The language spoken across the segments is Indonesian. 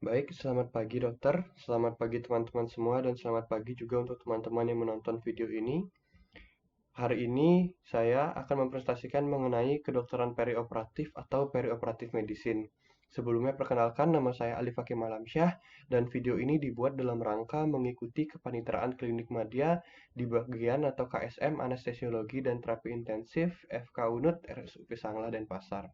Baik, selamat pagi dokter, selamat pagi teman-teman semua, dan selamat pagi juga untuk teman-teman yang menonton video ini. Hari ini saya akan mempresentasikan mengenai kedokteran perioperatif atau perioperatif medicine. Sebelumnya perkenalkan, nama saya Alif Hakim Alamsyah, dan video ini dibuat dalam rangka mengikuti kepaniteraan klinik madya di bagian atau KSM Anestesiologi dan Terapi Intensif FK Unut RSUP Sanglah Denpasar.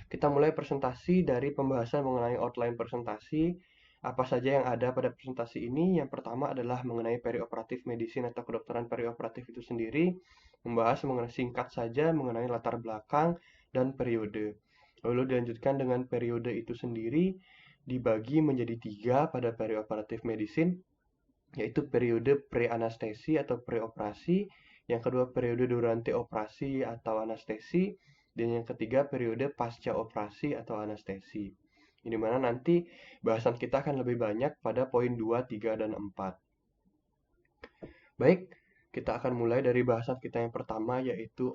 Kita mulai presentasi dari pembahasan mengenai outline presentasi. Apa saja yang ada pada presentasi ini? Yang pertama adalah mengenai perioperatif medicine atau kedokteran perioperatif itu sendiri, membahas mengenai singkat saja mengenai latar belakang dan periode. Lalu dilanjutkan dengan periode itu sendiri dibagi menjadi tiga pada perioperatif medicine, yaitu periode pre-anestesi atau preoperasi, yang kedua periode durante operasi atau anestesi, dan yang ketiga periode pasca operasi atau anestesi. Ini mana nanti bahasan kita akan lebih banyak pada poin 2, 3, dan 4. Baik, kita akan mulai dari bahasan kita yang pertama, yaitu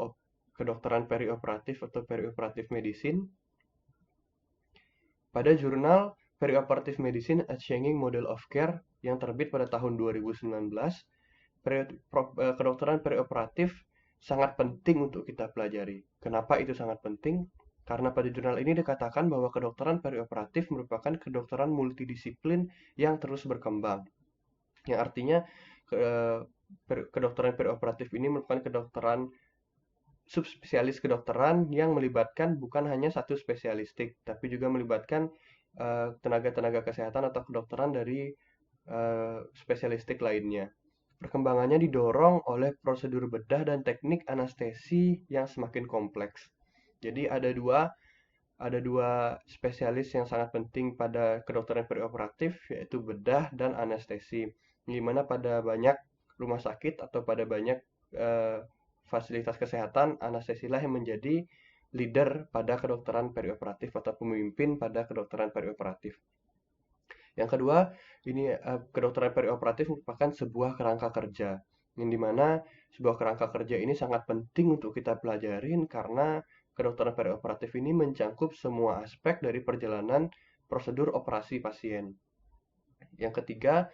kedokteran perioperatif atau perioperatif medicine. Pada jurnal Perioperative Medicine a Changing Model of Care yang terbit pada tahun 2019, kedokteran perioperatif sangat penting untuk kita pelajari. Kenapa itu sangat penting? Karena pada jurnal ini dikatakan bahwa kedokteran perioperatif merupakan kedokteran multidisiplin yang terus berkembang. Yang artinya kedokteran perioperatif ini merupakan kedokteran subspesialis kedokteran yang melibatkan bukan hanya satu spesialistik, tapi juga melibatkan tenaga-tenaga kesehatan atau kedokteran dari spesialistik lainnya. Perkembangannya didorong oleh prosedur bedah dan teknik anestesi yang semakin kompleks. Jadi ada dua spesialis yang sangat penting pada kedokteran perioperatif, yaitu bedah dan anestesi. Di mana pada banyak rumah sakit atau pada banyak eh, fasilitas kesehatan, anestesilah yang menjadi leader pada kedokteran perioperatif atau pemimpin pada kedokteran perioperatif. Yang kedua, ini kedokteran perioperatif merupakan sebuah kerangka kerja, yang dimana sebuah kerangka kerja ini sangat penting untuk kita pelajarin karena kedokteran perioperatif ini mencangkup semua aspek dari perjalanan prosedur operasi pasien. Yang ketiga,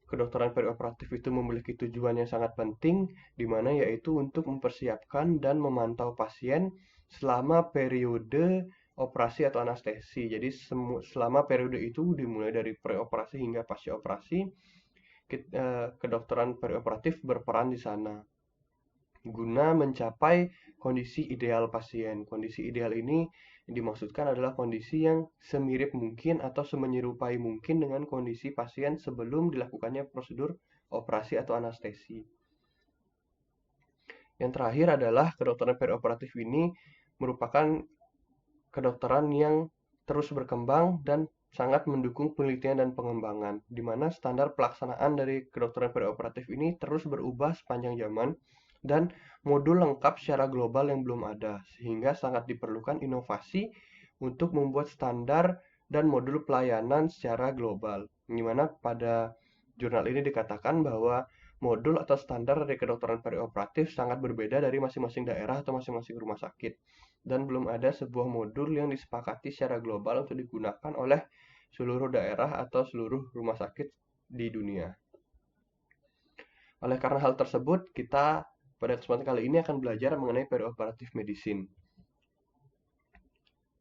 kedokteran perioperatif itu memiliki tujuan yang sangat penting, di mana yaitu untuk mempersiapkan dan memantau pasien selama periode operasi atau anestesi. Jadi selama periode itu dimulai dari preoperasi hingga pasca operasi, kedokteran perioperatif berperan di sana guna mencapai kondisi ideal pasien. Kondisi ideal ini dimaksudkan adalah kondisi yang semirip mungkin atau semenyerupai mungkin dengan kondisi pasien sebelum dilakukannya prosedur operasi atau anestesi. Yang terakhir adalah kedokteran perioperatif ini merupakan kedokteran yang terus berkembang dan sangat mendukung penelitian dan pengembangan, di mana standar pelaksanaan dari kedokteran perioperatif ini terus berubah sepanjang zaman dan modul lengkap secara global yang belum ada, sehingga sangat diperlukan inovasi untuk membuat standar dan modul pelayanan secara global. Di mana pada jurnal ini dikatakan bahwa modul atau standar dari kedokteran perioperatif sangat berbeda dari masing-masing daerah atau masing-masing rumah sakit. Dan belum ada sebuah modul yang disepakati secara global untuk digunakan oleh seluruh daerah atau seluruh rumah sakit di dunia. Oleh karena hal tersebut, kita pada kesempatan kali ini akan belajar mengenai perioperatif medicine.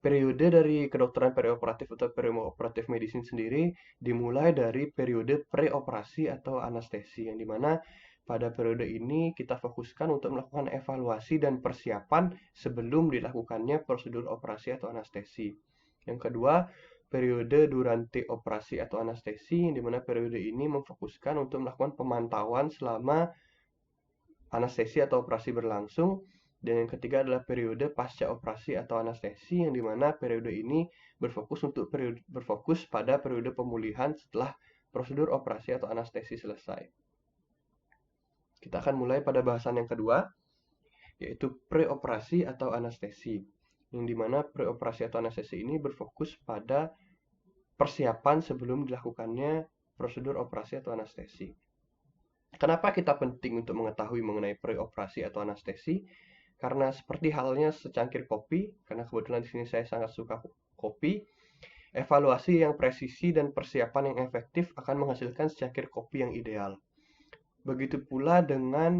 Periode dari kedokteran perioperatif atau perioperatif medicine sendiri dimulai dari periode preoperasi atau anestesi, yang dimana pada periode ini kita fokuskan untuk melakukan evaluasi dan persiapan sebelum dilakukannya prosedur operasi atau anestesi. Yang kedua, periode durante operasi atau anestesi, yang dimana periode ini memfokuskan untuk melakukan pemantauan selama anestesi atau operasi berlangsung. Dan yang ketiga adalah periode pasca operasi atau anestesi, yang dimana periode ini berfokus pada periode pemulihan setelah prosedur operasi atau anestesi selesai. Kita akan mulai pada bahasan yang kedua, yaitu preoperasi atau anestesi, yang dimana preoperasi atau anestesi ini berfokus pada persiapan sebelum dilakukannya prosedur operasi atau anestesi. Kenapa kita penting untuk mengetahui mengenai preoperasi atau anestesi? Karena seperti halnya secangkir kopi, karena kebetulan di sini saya sangat suka kopi, Evaluasi yang presisi dan persiapan yang efektif akan menghasilkan secangkir kopi yang ideal. Begitu pula dengan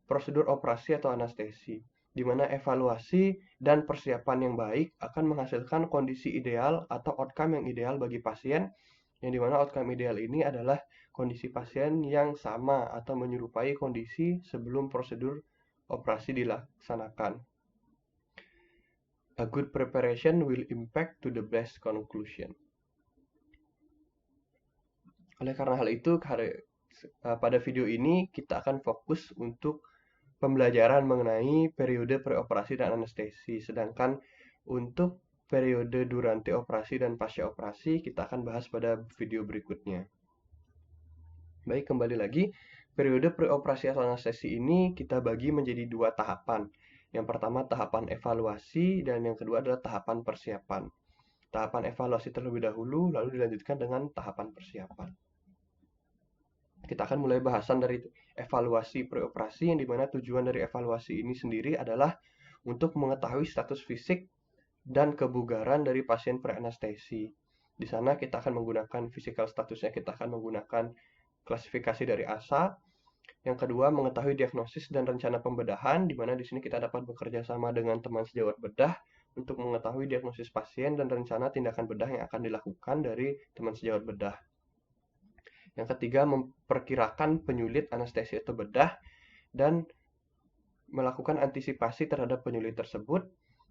prosedur operasi atau anestesi, di mana evaluasi dan persiapan yang baik akan menghasilkan kondisi ideal atau outcome yang ideal bagi pasien, yang dimana outcome ideal ini adalah kondisi pasien yang sama atau menyerupai kondisi sebelum prosedur operasi dilaksanakan. A good preparation will impact to the best conclusion. Oleh karena hal itu, pada video ini kita akan fokus untuk pembelajaran mengenai periode preoperasi dan anestesi. Sedangkan untuk periode durante operasi dan pasca operasi kita akan bahas pada video berikutnya. Baik, kembali lagi. Periode preoperasi atau anestesi ini kita bagi menjadi dua tahapan. Yang pertama tahapan evaluasi dan yang kedua adalah tahapan persiapan. Tahapan evaluasi terlebih dahulu, lalu dilanjutkan dengan tahapan persiapan. Kita akan mulai bahasan dari evaluasi preoperasi, yang dimana tujuan dari evaluasi ini sendiri adalah untuk mengetahui status fisik dan kebugaran dari pasien pre-anestesi. Di sana kita akan menggunakan physical statusnya, kita akan menggunakan klasifikasi dari ASA. Yang kedua, mengetahui diagnosis dan rencana pembedahan, di mana di sini kita dapat bekerja sama dengan teman sejawat bedah untuk mengetahui diagnosis pasien dan rencana tindakan bedah yang akan dilakukan dari teman sejawat bedah. Yang ketiga, memperkirakan penyulit anestesi atau bedah dan melakukan antisipasi terhadap penyulit tersebut.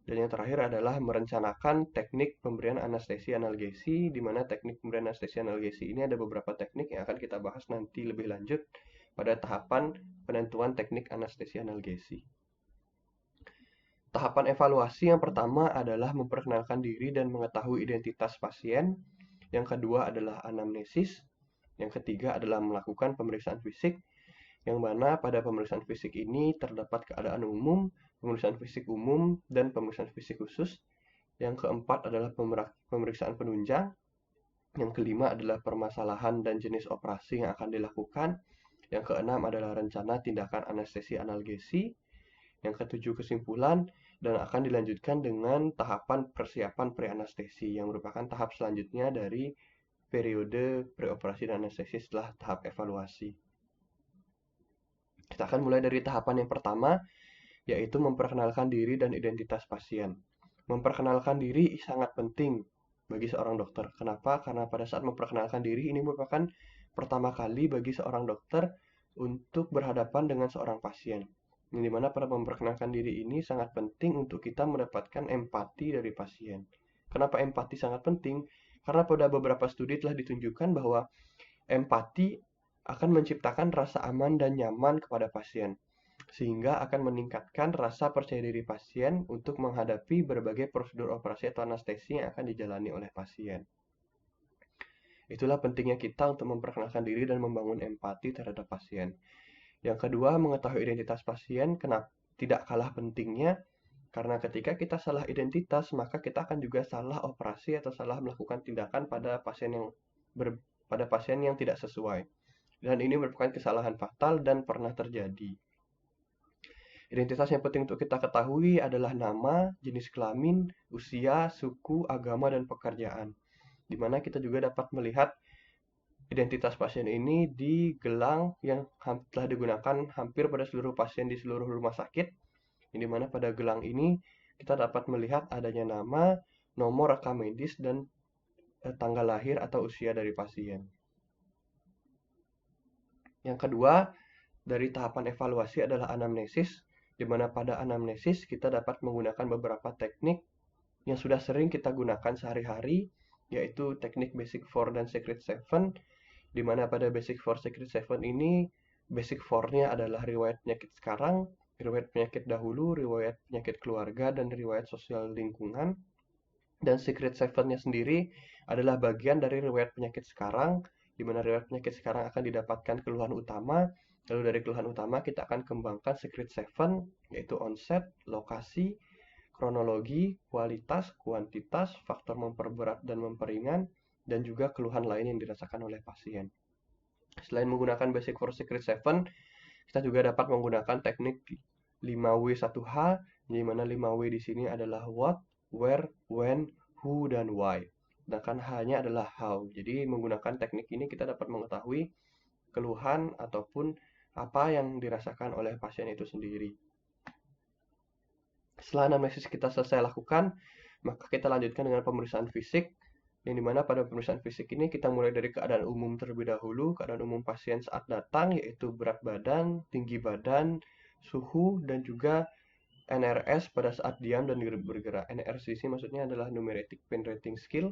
Dan yang terakhir adalah merencanakan teknik pemberian anestesi analgesi, di mana teknik pemberian anestesi analgesi ini ada beberapa teknik yang akan kita bahas nanti lebih lanjut pada tahapan penentuan teknik anestesi analgesi. Tahapan evaluasi yang pertama adalah memperkenalkan diri dan mengetahui identitas pasien. Yang kedua adalah anamnesis. Yang ketiga adalah melakukan pemeriksaan fisik, yang mana pada pemeriksaan fisik ini terdapat keadaan umum, pemeriksaan fisik umum, dan pemeriksaan fisik khusus. Yang keempat adalah pemeriksaan penunjang. Yang kelima adalah permasalahan dan jenis operasi yang akan dilakukan. Yang keenam adalah rencana tindakan anestesi analgesi. Yang ketujuh kesimpulan, dan akan dilanjutkan dengan tahapan persiapan pre-anestesi yang merupakan tahap selanjutnya dari periode preoperasi dan anestesi setelah tahap evaluasi. Kita akan mulai dari tahapan yang pertama, yaitu memperkenalkan diri dan identitas pasien. Memperkenalkan diri sangat penting bagi seorang dokter. Kenapa? Karena pada saat memperkenalkan diri ini merupakan pertama kali bagi seorang dokter untuk berhadapan dengan seorang pasien. Yang dimana pada memperkenalkan diri ini sangat penting untuk kita mendapatkan empati dari pasien. Kenapa empati sangat penting? Karena pada beberapa studi telah ditunjukkan bahwa empati akan menciptakan rasa aman dan nyaman kepada pasien, sehingga akan meningkatkan rasa percaya diri pasien untuk menghadapi berbagai prosedur operasi atau anestesi yang akan dijalani oleh pasien. Itulah pentingnya kita untuk memperkenalkan diri dan membangun empati terhadap pasien. Yang kedua, mengetahui identitas pasien tidak kalah pentingnya, karena ketika kita salah identitas, maka kita akan juga salah operasi atau salah melakukan tindakan pada pasien yang tidak sesuai. Dan ini merupakan kesalahan fatal dan pernah terjadi. Identitas yang penting untuk kita ketahui adalah nama, jenis kelamin, usia, suku, agama, dan pekerjaan. Di mana kita juga dapat melihat identitas pasien ini di gelang yang telah digunakan hampir pada seluruh pasien di seluruh rumah sakit. Di mana pada gelang ini kita dapat melihat adanya nama, nomor rekam medis, dan tanggal lahir atau usia dari pasien. Yang kedua, dari tahapan evaluasi adalah anamnesis, di mana pada anamnesis kita dapat menggunakan beberapa teknik yang sudah sering kita gunakan sehari-hari, yaitu teknik Basic 4 dan Secret 7, di mana pada Basic 4 Secret 7 ini, Basic 4-nya adalah riwayat penyakit sekarang, riwayat penyakit dahulu, riwayat penyakit keluarga, dan riwayat sosial lingkungan. Dan Secret 7-nya sendiri adalah bagian dari riwayat penyakit sekarang, di mana riwayat penyakit sekarang akan didapatkan keluhan utama. Lalu dari keluhan utama kita akan kembangkan Secret 7, yaitu onset, lokasi, kronologi, kualitas, kuantitas, faktor memperberat dan memperingan, dan juga keluhan lain yang dirasakan oleh pasien. Selain menggunakan Basic for Secret 7, kita juga dapat menggunakan teknik 5W1H, di mana 5W di sini adalah what, where, when, who, dan why. sedangkan H-nya adalah how. Jadi menggunakan teknik ini kita dapat mengetahui keluhan ataupun apa yang dirasakan oleh pasien itu sendiri. Setelah anamnesis kita selesai lakukan, maka kita lanjutkan dengan pemeriksaan fisik, yang dimana pada pemeriksaan fisik ini kita mulai dari keadaan umum terlebih dahulu, keadaan umum pasien saat datang, yaitu berat badan, tinggi badan, suhu, dan juga NRS pada saat diam dan bergerak. NRS di sini maksudnya adalah Numeric Pain Rating Scale.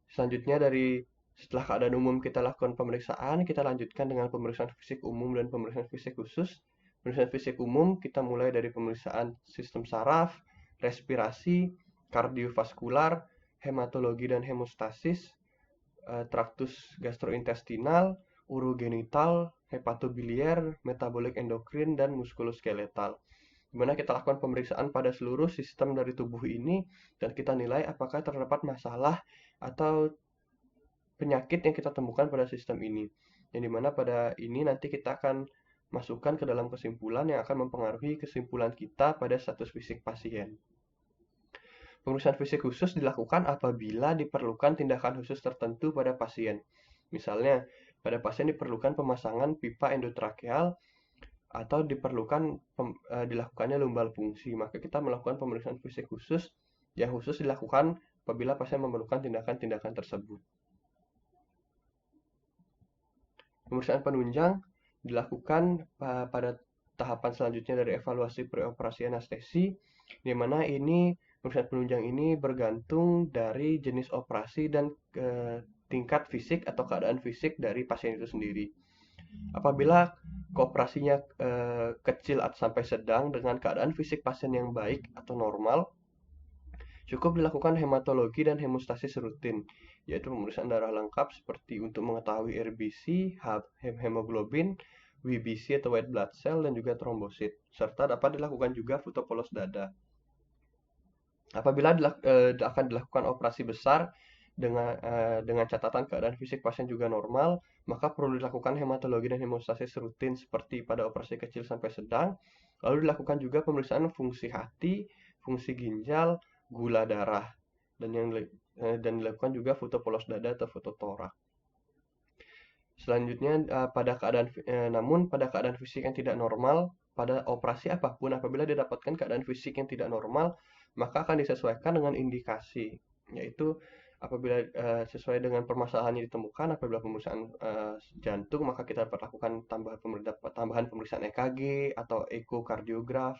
Selanjutnya setelah keadaan umum kita lakukan pemeriksaan, kita lanjutkan dengan pemeriksaan fisik umum dan pemeriksaan fisik khusus. Pemeriksaan fisik umum kita mulai dari pemeriksaan sistem saraf, respirasi, kardiovaskular, hematologi dan hemostasis, traktus gastrointestinal, urogenital, hepatobiliar, metabolik endokrin, dan muskuloskeletal. Dimana kita lakukan pemeriksaan pada seluruh sistem dari tubuh ini dan kita nilai apakah terdapat masalah atau penyakit yang kita temukan pada sistem ini. Yang dimana pada ini nanti kita akan masukkan ke dalam kesimpulan yang akan mempengaruhi kesimpulan kita pada status fisik pasien. Pemeriksaan fisik khusus dilakukan apabila diperlukan tindakan khusus tertentu pada pasien. Misalnya, pada pasien diperlukan pemasangan pipa endotrakeal atau dilakukannya lumbal fungsi, maka kita melakukan pemeriksaan fisik khusus yang khusus dilakukan apabila pasien memerlukan tindakan-tindakan tersebut. Pemeriksaan penunjang dilakukan pada tahapan selanjutnya dari evaluasi preoperasi anestesi, di mana ini pemeriksaan penunjang ini bergantung dari jenis operasi dan tingkat fisik atau keadaan fisik dari pasien itu sendiri. Apabila kooperasinya kecil atau sampai sedang dengan keadaan fisik pasien yang baik atau normal, cukup dilakukan hematologi dan hemostasis rutin, yaitu pemeriksaan darah lengkap seperti untuk mengetahui RBC, hemoglobin, WBC atau white blood cell, dan juga trombosit, serta dapat dilakukan juga fotopolos dada. Apabila akan dilakukan operasi besar dengan catatan keadaan fisik pasien juga normal, maka perlu dilakukan hematologi dan hemostasis rutin seperti pada operasi kecil sampai sedang. Lalu dilakukan juga pemeriksaan fungsi hati, fungsi ginjal, gula darah, dan dilakukan juga fotopolos dada atau fototorak. Selanjutnya namun pada keadaan fisik yang tidak normal, pada operasi apapun apabila didapatkan keadaan fisik yang tidak normal, maka akan disesuaikan dengan indikasi, yaitu apabila sesuai dengan permasalahan yang ditemukan. Apabila pemeriksaan jantung, maka kita dapat lakukan tambahan pemeriksaan EKG atau ekokardiograf.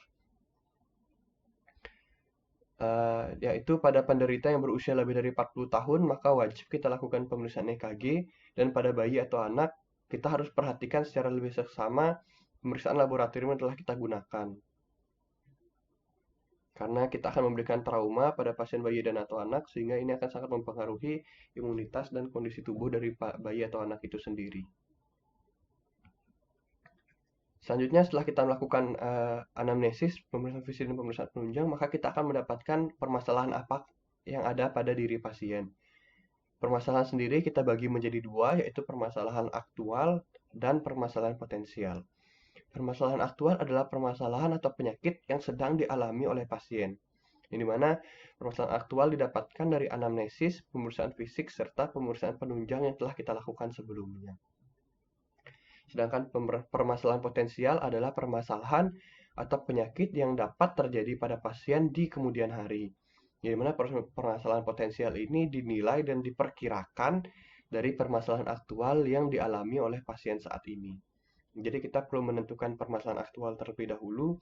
Yaitu pada penderita yang berusia lebih dari 40 tahun, maka wajib kita lakukan pemeriksaan EKG, dan pada bayi atau anak, kita harus perhatikan secara lebih seksama pemeriksaan laboratorium yang telah kita gunakan. Karena kita akan memberikan trauma pada pasien bayi dan atau anak, sehingga ini akan sangat mempengaruhi imunitas dan kondisi tubuh dari bayi atau anak itu sendiri. Selanjutnya, setelah kita melakukan anamnesis, pemeriksaan fisik dan pemeriksaan penunjang, maka kita akan mendapatkan permasalahan apa yang ada pada diri pasien. Permasalahan sendiri kita bagi menjadi dua, yaitu permasalahan aktual dan permasalahan potensial. Permasalahan aktual adalah permasalahan atau penyakit yang sedang dialami oleh pasien. Yang dimana permasalahan aktual didapatkan dari anamnesis, pemeriksaan fisik, serta pemeriksaan penunjang yang telah kita lakukan sebelumnya. Sedangkan permasalahan potensial adalah permasalahan atau penyakit yang dapat terjadi pada pasien di kemudian hari. Yang dimana permasalahan potensial ini dinilai dan diperkirakan dari permasalahan aktual yang dialami oleh pasien saat ini. Jadi kita perlu menentukan permasalahan aktual terlebih dahulu,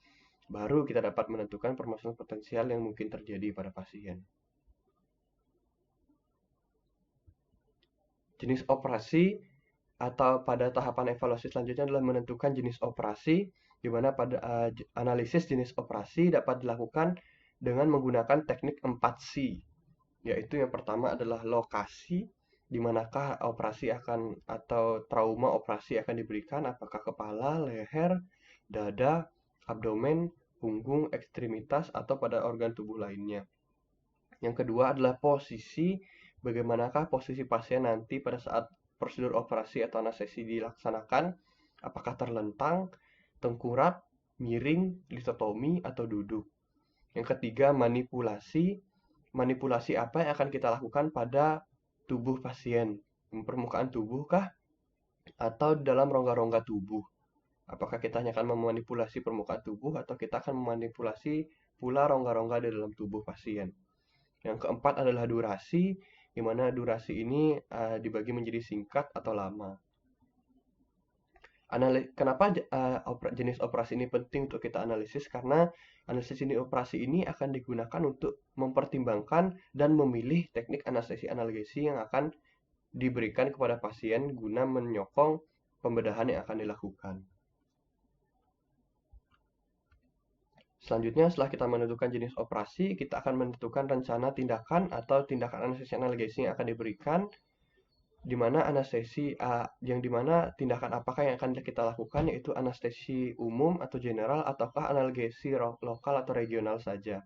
baru kita dapat menentukan permasalahan potensial yang mungkin terjadi pada pasien. Jenis operasi atau pada tahapan evaluasi selanjutnya adalah menentukan jenis operasi, di mana pada analisis jenis operasi dapat dilakukan dengan menggunakan teknik 4C, yaitu yang pertama adalah lokasi, di manakah operasi atau trauma operasi akan diberikan, apakah kepala, leher, dada, abdomen, punggung, ekstremitas, atau pada organ tubuh lainnya. Yang kedua adalah posisi, bagaimanakah posisi pasien nanti pada saat prosedur operasi atau anestesi dilaksanakan, apakah terlentang, tengkurap, miring, lisotomi, atau duduk. Yang ketiga manipulasi, manipulasi apa yang akan kita lakukan pada tubuh pasien, permukaan tubuh kah, atau dalam rongga-rongga tubuh. Apakah kita hanya akan memanipulasi permukaan tubuh atau kita akan memanipulasi pula rongga-rongga di dalam tubuh pasien. Yang keempat adalah durasi, di mana durasi ini dibagi menjadi singkat atau lama. Kenapa jenis operasi ini penting untuk kita analisis? Karena analisis jenis operasi ini akan digunakan untuk mempertimbangkan dan memilih teknik anestesi analgesi yang akan diberikan kepada pasien guna menyokong pembedahan yang akan dilakukan. Selanjutnya, setelah kita menentukan jenis operasi, kita akan menentukan rencana tindakan atau tindakan anestesi analgesi yang akan diberikan, di mana tindakan apakah yang akan kita lakukan, yaitu anestesi umum atau general, ataukah analgesi lokal atau regional saja.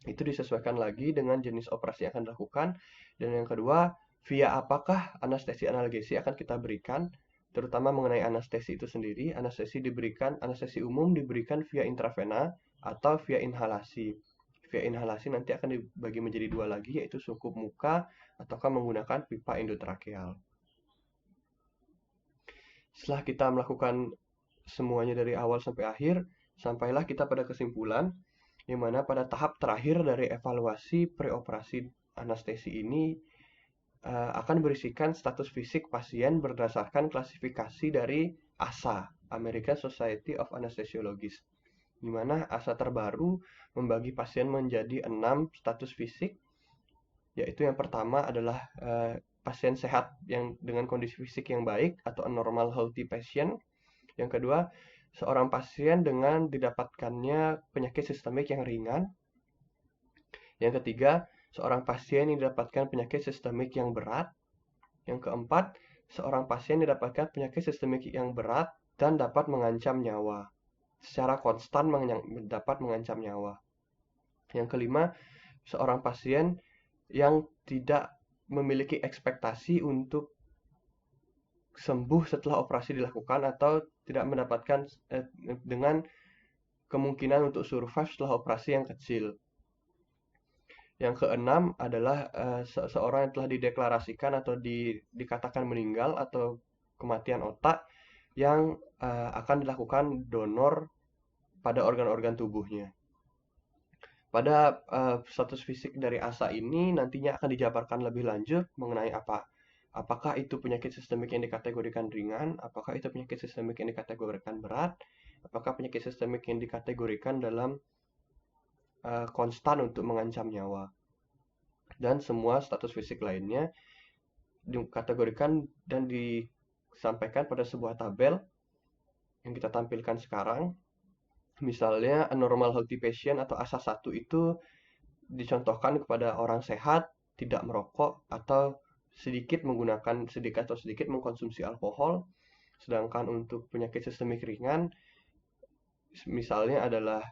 Itu disesuaikan lagi dengan jenis operasi yang akan dilakukan. Dan yang kedua, via apakah anestesi analgesi akan kita berikan, terutama mengenai anestesi itu sendiri. Anestesi umum diberikan via intravena atau via inhalasi. Via inhalasi nanti akan dibagi menjadi dua lagi, yaitu sungkup muka ataukah menggunakan pipa endotrakeal. Setelah kita melakukan semuanya dari awal sampai akhir, sampailah kita pada kesimpulan, di mana pada tahap terakhir dari evaluasi preoperasi anestesi ini akan berisikan status fisik pasien berdasarkan klasifikasi dari ASA, American Society of Anesthesiologists, di mana ASA terbaru membagi pasien menjadi 6 status fisik, yaitu yang pertama adalah pasien sehat yang dengan kondisi fisik yang baik atau a normal healthy patient. Yang kedua, seorang pasien dengan didapatkannya penyakit sistemik yang ringan. Yang ketiga, seorang pasien yang didapatkan penyakit sistemik yang berat. Yang keempat, seorang pasien didapatkan penyakit sistemik yang berat dan dapat mengancam nyawa. Secara konstan dapat mengancam nyawa. Yang kelima, seorang pasien yang tidak memiliki ekspektasi untuk sembuh setelah operasi dilakukan atau tidak mendapatkan dengan kemungkinan untuk survive setelah operasi yang kecil. Yang keenam adalah seorang yang telah dideklarasikan atau dikatakan meninggal atau kematian otak yang akan dilakukan donor pada organ-organ tubuhnya. Pada status fisik dari ASA ini nantinya akan dijabarkan lebih lanjut mengenai apakah itu penyakit sistemik yang dikategorikan ringan, apakah itu penyakit sistemik yang dikategorikan berat, apakah penyakit sistemik yang dikategorikan dalam konstan untuk mengancam nyawa. Dan semua status fisik lainnya dikategorikan dan disampaikan pada sebuah tabel yang kita tampilkan sekarang. Misalnya, anormal healthy patient atau ASA 1 itu dicontohkan kepada orang sehat, tidak merokok, atau sedikit mengkonsumsi alkohol. Sedangkan untuk penyakit sistemik ringan, misalnya adalah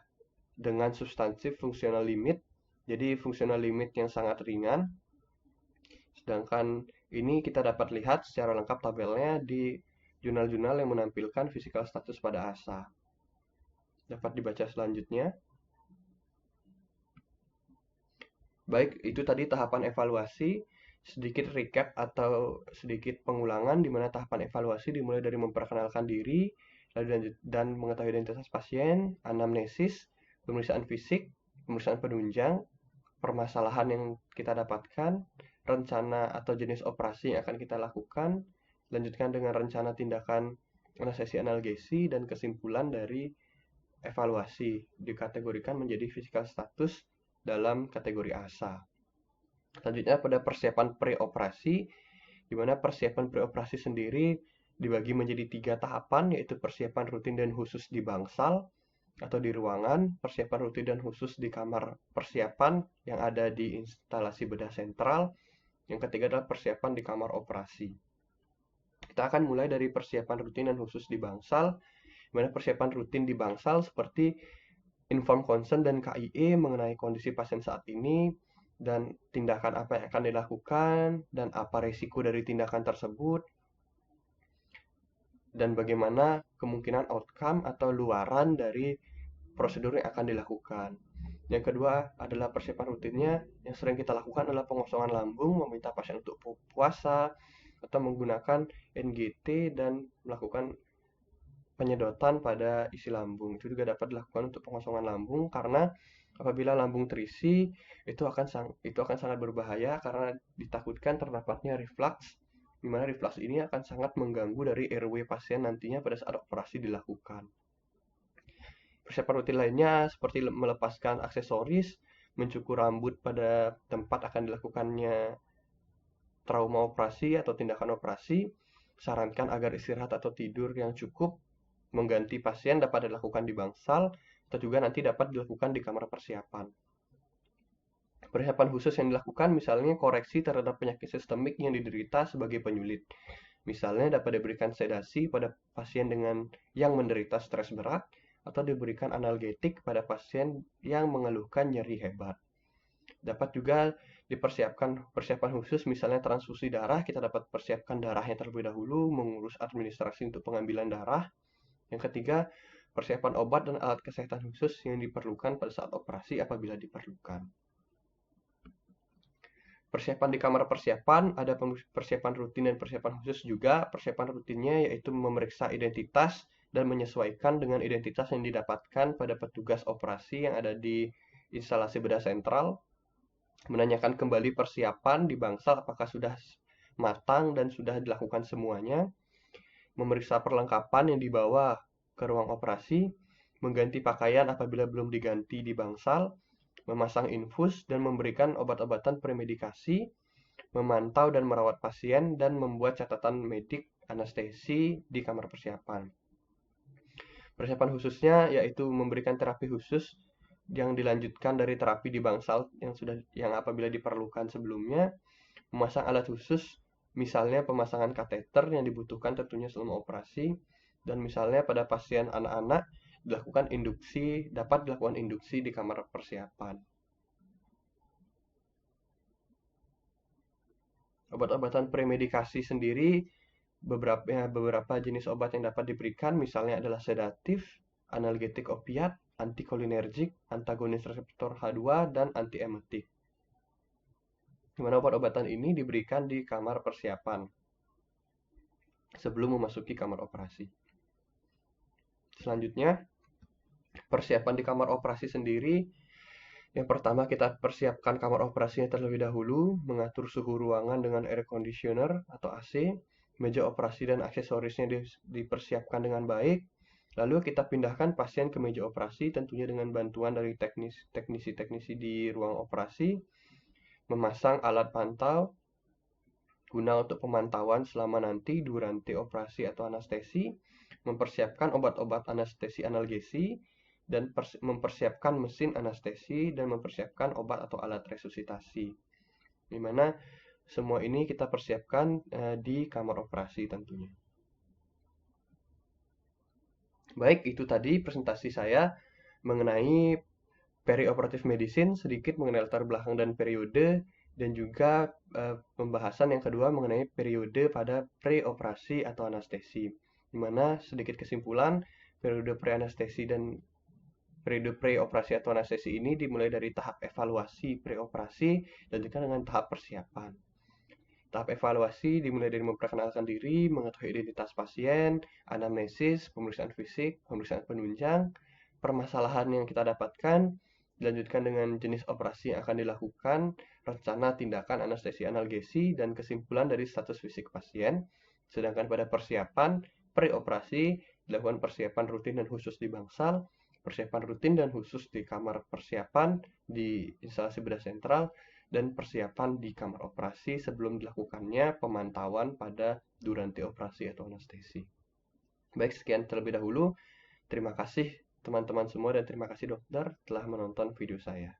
dengan substantif functional limit, jadi functional limit yang sangat ringan. Sedangkan ini kita dapat lihat secara lengkap tabelnya di jurnal-jurnal yang menampilkan physical status pada ASA. Dapat dibaca selanjutnya. Baik, itu tadi tahapan evaluasi. Sedikit recap atau sedikit pengulangan, di mana tahapan evaluasi dimulai dari memperkenalkan diri, lalu dan mengetahui identitas pasien, anamnesis, pemeriksaan fisik, pemeriksaan penunjang, permasalahan yang kita dapatkan, rencana atau jenis operasi yang akan kita lakukan, lanjutkan dengan rencana tindakan anestesi analgesi, dan kesimpulan dari evaluasi dikategorikan menjadi physical status dalam kategori ASA. Selanjutnya pada persiapan preoperasi, di mana persiapan preoperasi sendiri dibagi menjadi 3 tahapan, yaitu persiapan rutin dan khusus di bangsal atau di ruangan, persiapan rutin dan khusus di kamar persiapan yang ada di instalasi bedah sentral, yang ketiga adalah persiapan di kamar operasi. Kita akan mulai dari persiapan rutin dan khusus di bangsal, di mana persiapan rutin di bangsal seperti inform consent dan KIE mengenai kondisi pasien saat ini, dan tindakan apa yang akan dilakukan, dan apa resiko dari tindakan tersebut, dan bagaimana kemungkinan outcome atau luaran dari prosedur yang akan dilakukan. Yang kedua adalah persiapan rutinnya. Yang sering kita lakukan adalah pengosongan lambung, meminta pasien untuk puasa, atau menggunakan NGT dan melakukan penyedotan pada isi lambung. Itu juga dapat dilakukan untuk pengosongan lambung karena apabila lambung terisi itu akan sangat berbahaya karena ditakutkan terdapatnya reflux, di mana reflux ini akan sangat mengganggu dari airway pasien nantinya pada saat operasi dilakukan. Persiapan rutin lainnya seperti melepaskan aksesoris, mencukur rambut pada tempat akan dilakukannya trauma operasi atau tindakan operasi, sarankan agar istirahat atau tidur yang cukup, mengganti pasien dapat dilakukan di bangsal, atau juga nanti dapat dilakukan di kamar persiapan. Persiapan khusus yang dilakukan misalnya koreksi terhadap penyakit sistemik yang diderita sebagai penyulit. Misalnya dapat diberikan sedasi pada pasien yang menderita stres berat, atau diberikan analgetik pada pasien yang mengeluhkan nyeri hebat. Dapat juga dipersiapkan persiapan khusus misalnya transfusi darah, kita dapat persiapkan darahnya terlebih dahulu, mengurus administrasi untuk pengambilan darah. Yang ketiga, persiapan obat dan alat kesehatan khusus yang diperlukan pada saat operasi apabila diperlukan. Persiapan di kamar persiapan, ada persiapan rutin dan persiapan khusus juga. Persiapan rutinnya yaitu memeriksa identitas dan menyesuaikan dengan identitas yang didapatkan pada petugas operasi yang ada di instalasi bedah sentral. Menanyakan kembali persiapan di bangsal apakah sudah matang dan sudah dilakukan semuanya. Memeriksa perlengkapan yang dibawa ke ruang operasi. Mengganti pakaian apabila belum diganti di bangsal. Memasang infus dan memberikan obat-obatan premedikasi, memantau dan merawat pasien, dan membuat catatan medik anestesi di kamar persiapan. Persiapan khususnya yaitu memberikan terapi khusus yang dilanjutkan dari terapi di bangsal yang apabila diperlukan sebelumnya, memasang alat khusus, misalnya pemasangan kateter yang dibutuhkan tentunya selama operasi, dan misalnya pada pasien anak-anak dapat dilakukan induksi di kamar persiapan. Obat-obatan premedikasi sendiri, beberapa jenis obat yang dapat diberikan misalnya adalah sedatif, analgetik opiat, antikolinergik, antagonis reseptor H2, dan antiemetik. Di mana obat-obatan ini diberikan di kamar persiapan sebelum memasuki kamar operasi. Selanjutnya, persiapan di kamar operasi sendiri. Yang pertama, kita persiapkan kamar operasinya terlebih dahulu, mengatur suhu ruangan dengan air conditioner atau AC, meja operasi dan aksesorisnya dipersiapkan dengan baik. Lalu kita pindahkan pasien ke meja operasi, tentunya dengan bantuan dari teknisi-teknisi di ruang operasi, memasang alat pantau guna untuk pemantauan selama nanti durante operasi atau anestesi, mempersiapkan obat-obat anestesi analgesi, dan mempersiapkan mesin anestesi, dan mempersiapkan obat atau alat resusitasi. Di mana semua ini kita persiapkan di kamar operasi tentunya. Baik, itu tadi presentasi saya mengenai perioperatif medicine, sedikit mengenai latar belakang dan periode, dan juga pembahasan yang kedua mengenai periode pada preoperasi atau anestesi. Di mana sedikit kesimpulan, periode preanestesi dan periode preoperasi atau anestesi ini dimulai dari tahap evaluasi preoperasi dan juga dengan tahap persiapan. Tahap evaluasi dimulai dari memperkenalkan diri, mengetahui identitas pasien, anamnesis, pemeriksaan fisik, pemeriksaan penunjang, permasalahan yang kita dapatkan, dilanjutkan dengan jenis operasi yang akan dilakukan, rencana tindakan anestesi analgesi, dan kesimpulan dari status fisik pasien. Sedangkan pada persiapan preoperasi dilakukan persiapan rutin dan khusus di bangsal, persiapan rutin dan khusus di kamar persiapan di instalasi bedah sentral, dan persiapan di kamar operasi sebelum dilakukannya pemantauan pada durante operasi atau anestesi. Baik, sekian terlebih dahulu. Terima kasih teman-teman semua dan terima kasih dokter telah menonton video saya.